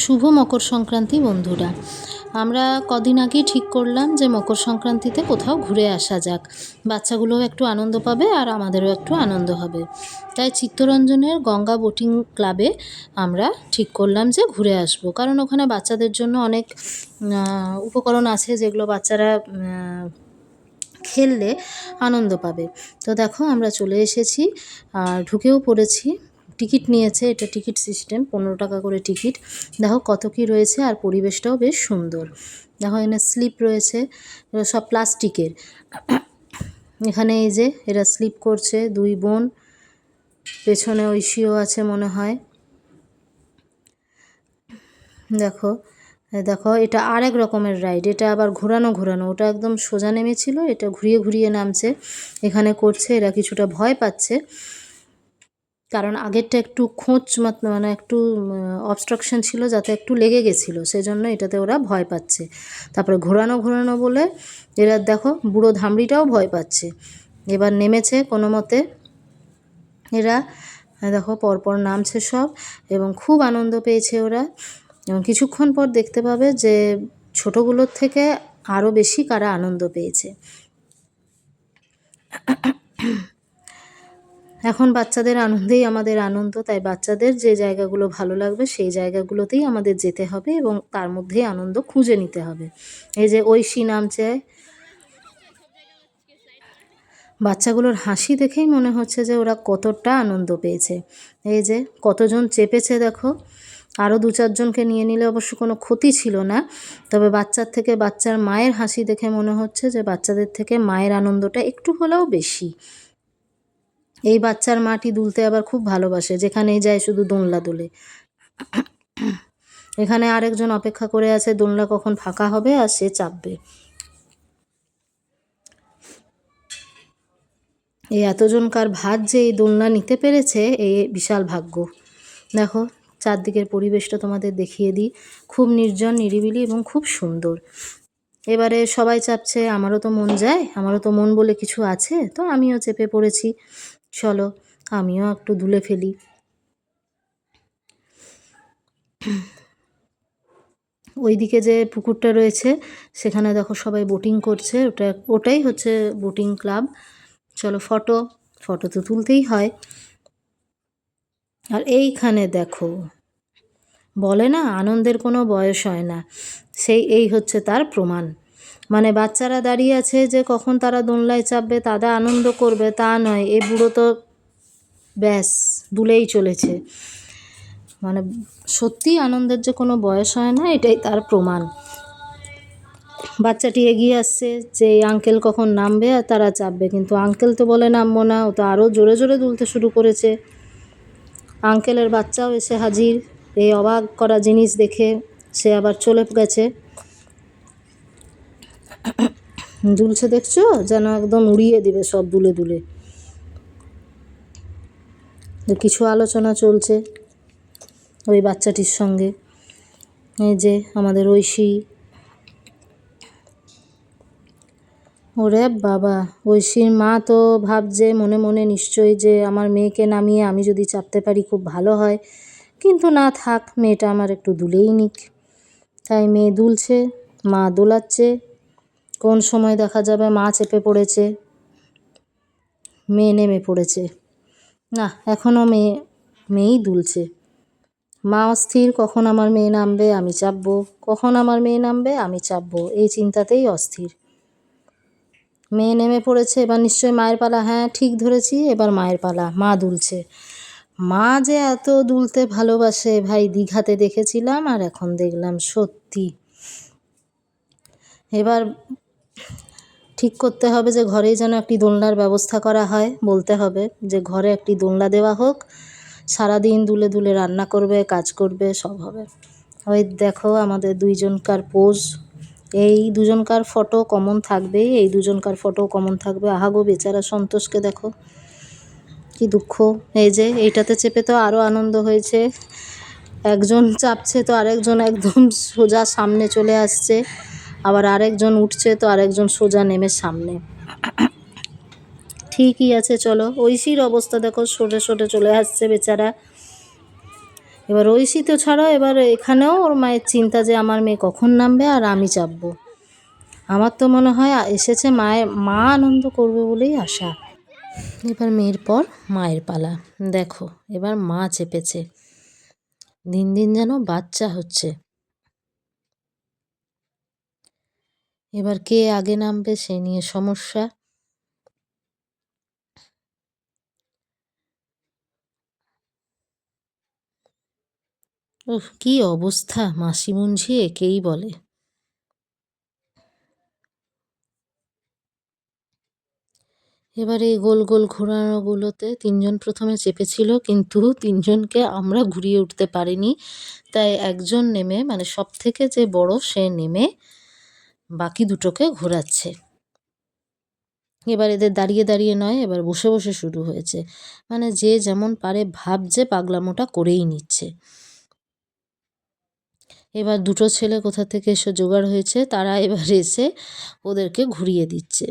শুভ মকর সংক্রান্তি বন্ধুরা। আমরা কদিন আগেই ঠিক করলাম যে মকর সংক্রান্তিতে কোথাও ঘুরে আসা যাক, বাচ্চাগুলোও একটু আনন্দ পাবে আর আমাদেরও একটু আনন্দ হবে। তাই চিত্তরঞ্জনের গঙ্গা বোটিং ক্লাবে আমরা ঠিক করলাম যে ঘুরে আসব, কারণ ওখানে বাচ্চাদের জন্য অনেক উপকরণ আছে যেগুলো বাচ্চারা খেললে আনন্দ পাবে। তো দেখো আমরা চলে এসেছি আর ঢুকেও পড়েছি। টিকিট নিয়েছে, এটা টিকিট সিস্টেম, 15 টাকা করে টিকিট। দেখো কত কি রয়েছে, আর পরিবেশটাও বেশ সুন্দর। দেখো এখানে স্লিপ রয়েছে, সব প্লাস্টিকের। এখানে এই যে এরা স্লিপ করছে, দুই বোন, পেছনে ঐশীও আছে মনে হয়। দেখো দেখো এটা আরেক রকমের রাইড, এটা আবার ঘোরানো ঘোরানো, ওটা একদম সোজা নেমেছিল, এটা ঘুরিয়ে ঘুরিয়ে নামছে। এখানে করছে, এরা কিছুটা ভয় পাচ্ছে, কারণ আগেরটা একটু খোঁচ মানে একটু অবস্ট্রাকশন ছিল, যাতে একটু লেগে গেছিলো, সেজন্য এটাতে ওরা ভয় পাচ্ছে। তারপরে ঘোরানো ঘোরানো বলে এরা দেখো বুড়ো ধামড়িটাও ভয় পাচ্ছে। এবার নেমেছে কোনো মতে এরা, দেখো পরপর নামছে সব, এবং খুব আনন্দ পেয়েছে ওরা। এবং কিছুক্ষণ পর দেখতে পাবে যে ছোটোগুলোর থেকে আরও বেশি কারা আনন্দ পেয়েছে। এখন বাচ্চাদের আনন্দেই আমাদের আনন্দ, তাই বাচ্চাদের যে জায়গাগুলো ভালো লাগবে সেই জায়গাগুলোতেই আমাদের যেতে হবে এবং তার মধ্যেই আনন্দ খুঁজে নিতে হবে। এই যে ঐশী নামছে, বাচ্চাগুলোর হাসি দেখেই মনে হচ্ছে যে ওরা কতটা আনন্দ পেয়েছে। এই যে কতজন চেপেছে দেখো, আরও 2-4 জনকে নিয়ে নিলে অবশ্য কোনো ক্ষতি ছিল না, তবে বাচ্চার থেকে বাচ্চার মায়ের হাসি দেখে মনে হচ্ছে যে বাচ্চাদের থেকে মায়ের আনন্দটা একটু হলেও বেশি। এই বাচ্চার মাটি দুলতে আবার খুব ভালোবাসে, যেখানেই যায় শুধু দোলনা দোলে। এখানে আরেকজন অপেক্ষা করে আছে দোলনা কখন ফাঁকা হবে আর সে চাপবে। এই এতজনকার ভাত যে এই দোলনা নিতে পেরেছে, এই বিশাল ভাগ্য। দেখো চারদিকের পরিবেশটা তোমাদের দেখিয়ে দিই, খুব নির্জন নিরিবিলি এবং খুব সুন্দর। এবারে সবাই চাপছে, আমারও তো মন যায়, আমারও তো মন বলে কিছু আছে, তো আমিও চেপে পড়েছি। চলো আমিও একটু দুলে ফেলি। ওইদিকে যে পুকুরটা রয়েছে সেখানে দেখো সবাই বোটিং করছে, ওটাই হচ্ছে বোটিং ক্লাব। চলো ফটো তো তুলতেই হয়। আর এইখানে দেখো, বলে না আনন্দের কোনো বয়স হয় না, এই হচ্ছে তার প্রমাণ। মানে বাচ্চারা দাঁড়িয়ে আছে যে কখন তারা দোলনায় চাপবে, তারা আনন্দ করবে তা নয়, এই বুড়ো তো ব্যাস দুলেই চলেছে। মানে সত্যি আনন্দের যে কোনো বয়স হয় না, এটাই তার প্রমাণ। বাচ্চাটি এগিয়ে আসছে যে এই আঙ্কেল কখন নামবে আর তারা চাপবে, কিন্তু আঙ্কেল তো বলে নামবো না, ও তো আরও জোরে জোরে দুলতে শুরু করেছে। আঙ্কেলের বাচ্চাও এসে হাজির, এই অবাক করা জিনিস দেখে সে আবার চলে গেছে। দুলছে দেখছো, যেন একদম উড়িয়ে দিবে সব দুলে দুলে। কিছু আলোচনা চলছে ওই বাচ্চাটির সঙ্গে। এই যে আমাদের ঐশী, ওরে বাবা, ঐশীর মা তো ভাবছে মনে মনে নিশ্চয়ই যে আমার মেয়েকে নামিয়ে আমি যদি চাপতে পারি খুব ভালো হয়, কিন্তু না থাক, মেয়েটা আমার একটু দুলেই নিক। তাই মেয়ে দুলছে, মা দোলাচ্ছে। কোন সময় দেখা যাবে মা চেপে পড়েছে, মেয়ে নেমে পড়েছে। না, এখনও মেয়েই দুলছে। মা অস্থির, কখন আমার মেয়ে নামবে আমি চাপবো, কখন আমার মেয়ে নামবে আমি চাপবো, এই চিন্তাতেই অস্থির। মেয়ে নেমে পড়েছে, এবার নিশ্চয়ই মায়ের পালা। হ্যাঁ ঠিক ধরেছি, এবার মায়ের পালা, মা দুলছে। মা যে এত দুলতে ভালোবাসে ভাই, দীঘাতে দেখেছিলাম আর এখন দেখলাম সত্যি। এবার ঠিক করতে হবে যে ঘরেই যেন একটি দোলনার ব্যবস্থা করা হয়, বলতে হবে যে ঘরে একটি দোলনা দেওয়া হোক, সারাদিন দুলে দুলে রান্না করবে, কাজ করবে, সব হবে। ওই দেখো আমাদের দুইজনকার পোজ, এই দুজনকার ফটো কমন থাকবেই, এই দুজনকার ফটো কমন থাকবে। আহাগো বেচারা সন্তোষকে দেখো কি দুঃখ। এই যে এইটাতে চেপে তো আরও আনন্দ হয়েছে, একজন চাপছে তো আরেকজন একদম সোজা সামনে চলে আসছে, আবার আরেকজন উঠছে তো আরেকজন সোজা নেমে সামনে। ঠিকই আছে, চলো ঐশীর অবস্থা দেখো, সরে সরে চলে আসছে বেচারা। এবার ঐশী তো ছাড়ো, এবার এখানেও ওর মায়ের চিন্তা যে আমার মেয়ে কখন নামবে আর আমি চাপবো। আমার তো মনে হয় এসেছে মা আনন্দ করবে বলেই আশা। এবার মেয়ের পর মায়ের পালা। দেখো এবার মা চেপেছে, দিন দিন যেন বাচ্চা হচ্ছে। এবার কে আগে নামবে সে নিয়ে সমস্যা। উফ কি অবস্থা, মাসি মুঞ্ঝি একেই বলে। এবার এই গোল গোল ঘোরানোগুলোতে তিনজন প্রথমে চেপেছিল, কিন্তু তিনজনকে আমরা ঘুরিয়ে উঠতে পারিনি। তাই একজন নেমে, মানে সব থেকে যে বড় সে নেমে বাকি দুটোকে ঘোরাচ্ছে। এবার এদের দাঁড়িয়ে দাঁড়িয়ে নয়, এবার বসে বসে শুরু হয়েছে। মানে যে যেমন পারে ভাবছে পাগলামোটা করেই নিচ্ছে। এবার দুটো ছেলে কোথা থেকে এসে জোগাড় হয়েছে, তারা এবার এসে ওদেরকে ঘুরিয়ে দিচ্ছে।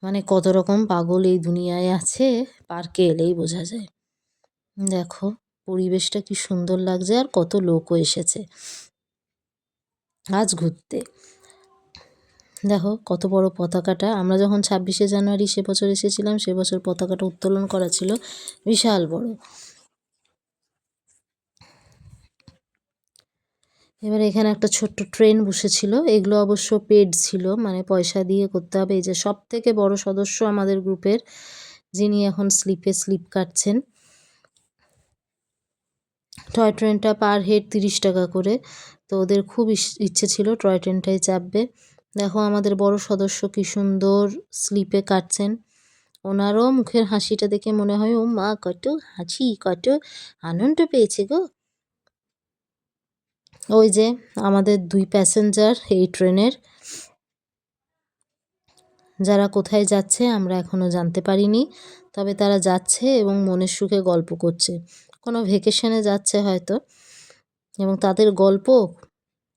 মানে কত রকম পাগল এই দুনিয়ায় আছে, পার্কে এলেই বোঝা যায়। দেখো পরিবেশটা কি সুন্দর লাগছে, আর কত লোকও এসেছে আজ ঘুরতে। দেখো কত বড় পতাকাটা, আমরা যখন 26শে জানুয়ারি সে বছর এসেছিলাম, সে বছর পতাকাটা উত্তোলন করা ছিল বিশাল বড়। এবার এখানে একটা ছোট্ট ট্রেন বসেছিল, এগুলো অবশ্য পেড ছিল, মানে পয়সা দিয়ে করতে হবে। এই যে সব থেকে বড় সদস্য আমাদের গ্রুপের, যিনি এখন স্লিপ কাটছেন। টয় ট্রেনটা পার হেড 30 টাকা করে, তো ওদের খুব ইচ্ছে ছিল টয় ট্রেনটাই চাপবে। দেখো আমাদের বড় সদস্য কি সুন্দর স্লিপে কাটছেন। ওনারও মুখের হাসিটা দেখে মনে হয় ও মা কত হাসি, কত আনন্দ পেয়েছে গো। ওই যে আমাদের 2 প্যাসেঞ্জার এই ট্রেনের, যারা কোথায় যাচ্ছে আমরা এখনও জানতে পারিনি, তবে তারা যাচ্ছে এবং মনের সুখে গল্প করছে। কোনো ভেকেশনে যাচ্ছে হয়তো, এবং তাদের গল্প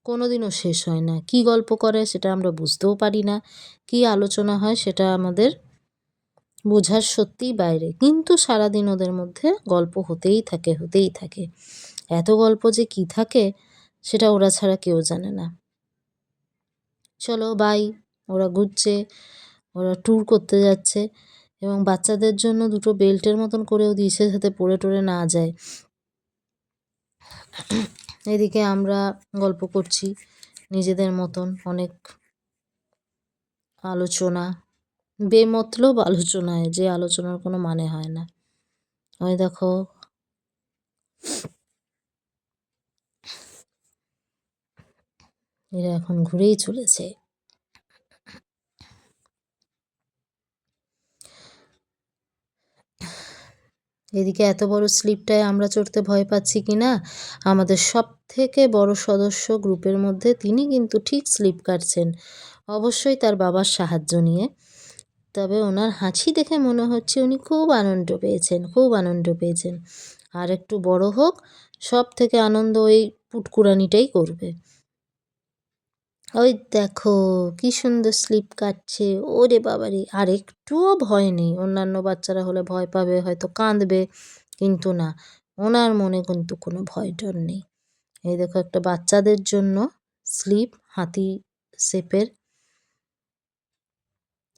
কোনোদিনও শেষ হয় না। কি গল্প করে সেটা আমরা বুঝতেও পারি না, কি আলোচনা হয় সেটা আমাদের বোঝার সত্যিই বাইরে, কিন্তু সারাদিন ওদের মধ্যে গল্প হতেই থাকে। এত গল্প যে কি থাকে সেটা ওরা ছাড়া কেউ জানে না। চলো বাই, ওরা ঘুরছে, ওরা ট্যুর করতে যাচ্ছে, এবং বাচ্চাদের জন্য দুটো বেল্টের মতন করেও দিয়েছে যাতে পড়ে টরে না যায়। এদিকে আমরা গল্প করছি নিজেদের মতন, অনেক আলোচনা, বেমতলব আলোচনায়, যে আলোচনার কোনো মানে হয় না। ওই দেখো এরা এখন ঘুরেই চলেছে। এদিকে এত বড় স্লিপটায় আমরা চড়তে ভয় পাচ্ছি কি না, আমাদের সব থেকে বড় সদস্য গ্রুপের মধ্যে তিনি কিন্তু ঠিক স্লিপ কাটছেন, অবশ্যই তার বাবার সাহায্য নিয়ে। তবে ওনার হাসি দেখে মনে হচ্ছে উনি খুব আনন্দ পেয়েছেন। আর একটু বড় হোক, সব থেকে আনন্দ ওই পুটকুরানিটাই করবে। ওই দেখো কি সুন্দর স্লিপ কাটছে, ওরে বাবারে, আর একটুও ভয় নেই। অন্যান্য বাচ্চারা হলে ভয় পাবে, হয়তো কাঁদবে, কিন্তু না, ওনার মনে কিন্তু কোনো ভয় ডর নেই। এই দেখো একটা বাচ্চাদের জন্য স্লিপ হাতি শেপের,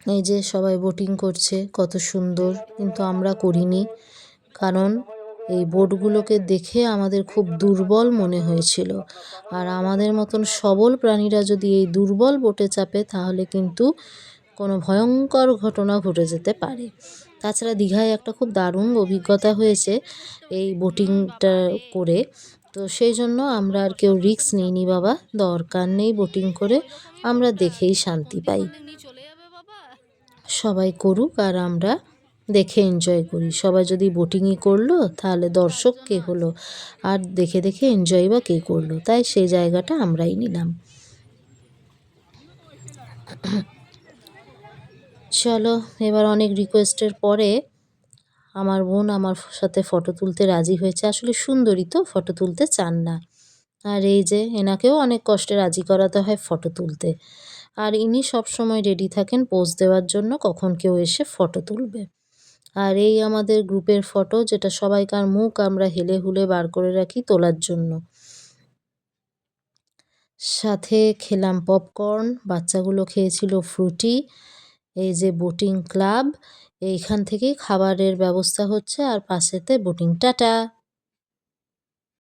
এই যে সবাই বোটিং করছে কত সুন্দর, কিন্তু আমরা করিনি, কারণ এই বোটগুলোকে দেখে আমাদের খুব দুর্বল মনে হয়েছিল। আর আমাদের মতন সবল প্রাণীরা যদি এই দুর্বল বোটে চাপে তাহলে কিন্তু কোনো ভয়ঙ্কর ঘটনা ঘটে যেতে পারে। তাছাড়া দীঘায় একটা খুব দারুণ অভিজ্ঞতা হয়েছে এই বোটিংটা করে, তো সেই জন্য আমরা আর কেউ রিস্ক নিইনি। বাবা দরকার নেই বোটিং করে, আমরা দেখেই শান্তি পাই। সবাই করুক আর আমরা দেখে এনজয় করি। সবাই যদি বোটিংই করলো তাহলে দর্শক কে হলো, আর দেখে দেখে এনজয় বা কে করলো, তাই সেই জায়গাটা আমরাই নিলাম। চলো এবার অনেক রিকোয়েস্টের পরে আমার বোন আমার সাথে ফটো তুলতে রাজি হয়েছে। আসলে সুন্দরী তো, ফটো তুলতে চান না। আর এই যে এনাকেও অনেক কষ্টে রাজি করাতে হয় ফটো তুলতে, আর ইনি সব সময় রেডি থাকেন পোজ দেওয়ার জন্য, কখন কেউ এসে ফটো তুলবে। আর এই আমাদের গ্রুপের ফটো, যেটা সবাইকার মুখ আমরা হেলে হুলে বার করে রাখি তোলার জন্য। সাথে খেলাম পপকর্ন, বাচ্চাগুলো খেয়েছিল ফ্রুটি। এই যে বোটিং ক্লাব, এইখান থেকেই খাবারের ব্যবস্থা হচ্ছে, আর পাশেতে বোটিং। টাটা।